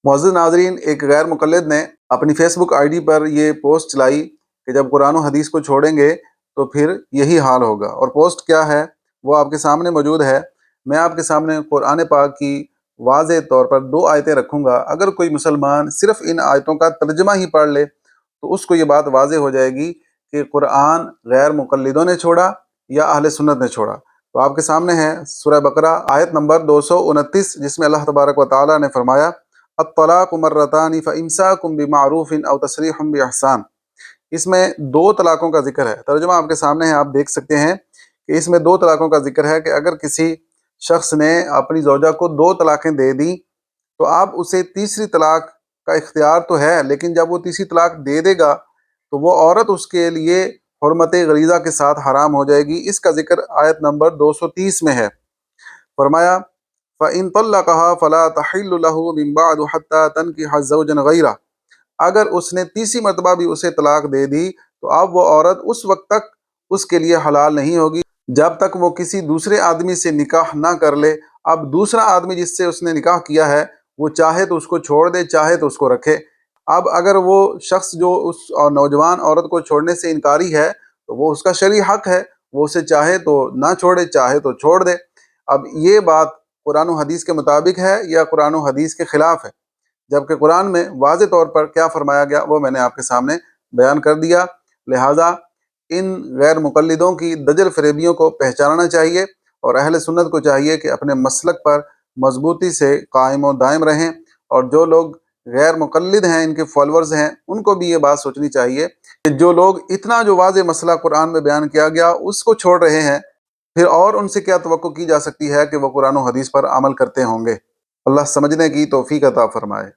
मुअज़्ज़िज़ नाज़रीन, एक गैर मुक़ल्लिद ने अपनी फ़ेसबुक आईडी पर ये पोस्ट चलाई कि जब कुरान और हदीस को छोड़ेंगे तो फिर यही हाल होगा। और पोस्ट क्या है वो आपके सामने मौजूद है। मैं आपके सामने कुरान पाक की वाज़ेह तौर पर 2 आयतें रखूँगा। अगर कोई मुसलमान सिर्फ़ इन आयतों का तर्जुमा ही पढ़ ले तो उसको ये बात वाज़ेह हो जाएगी कि कुरान गैर मुक़ल्लिदों ने छोड़ा या अहले सुन्नत ने छोड़ा। तो आपके सामने है सूरह बकरा आयत नंबर 229, जिसमें अल्लाह तबारक व तआला ने फरमाया अत्तलाक़ु मर्रतानि फ़इम्साकुम बिमारूफ़िन औ तस्रीहुम बिइहसान। इसमें 2 तलाक़ों का ज़िक्र है। तर्जुमा आपके सामने है, आप देख सकते हैं कि इसमें 2 तलाक़ों का ज़िक्र है कि अगर किसी शख्स ने अपनी ज़ौजा को 2 तलाक़ें दे दी तो अब उसे तीसरी तलाक़ का इख्तियार तो है, लेकिन जब वो तीसरी तलाक़ दे देगा तो वो औरत उसके लिए हुर्मत गलीज़ा के साथ हराम हो जाएगी। इसका ज़िक्र आयत नंबर 230 में है। फरमाया फ़इन तल्लक़हा फ़ला तहिल्लु लहू मिन बअदु हत्ता तनकिह ज़ौजन गैरह। अगर उसने तीसरी मरतबा भी उसे तलाक दे दी तो अब वो औरत उस वक्त तक उसके लिए हलाल नहीं होगी जब तक वो किसी दूसरे आदमी से निकाह ना कर ले। अब दूसरा आदमी जिससे उसने निकाह किया है वो चाहे तो उसको छोड़ दे, चाहे तो उसको रखे। अब अगर वो शख्स जो उस नौजवान औरत को छोड़ने से इनकारी है तो वो उसका शरई हक है, वो उसे चाहे तो ना छोड़े, चाहे तो छोड़ दे। अब ये बात कुरान और हदीस के मुताबिक है या कुरान और हदीस के खिलाफ है? जबकि कुरान में वाज़े तौर पर क्या फरमाया गया वो मैंने आपके सामने बयान कर दिया। लिहाजा इन गैर मुक़ल्लिदों की दजल फ़रेबियों को पहचानना चाहिए और अहले सुन्नत को चाहिए कि अपने मसलक पर मजबूती से कायम व दायम रहें। और जो लोग गैर मुक़ल्लिद हैं, इनके फॉलोअर्स हैं, उनको भी ये बात सोचनी चाहिए कि जो लोग इतना जो वाज़े मसला कुरान में बयान किया गया उसको छोड़ रहे हैं, फिर और उनसे क्या तवक्को की जा सकती है कि वो कुरान और हदीस पर अमल करते होंगे। अल्लाह समझने की तौफ़ीक अता फ़रमाए।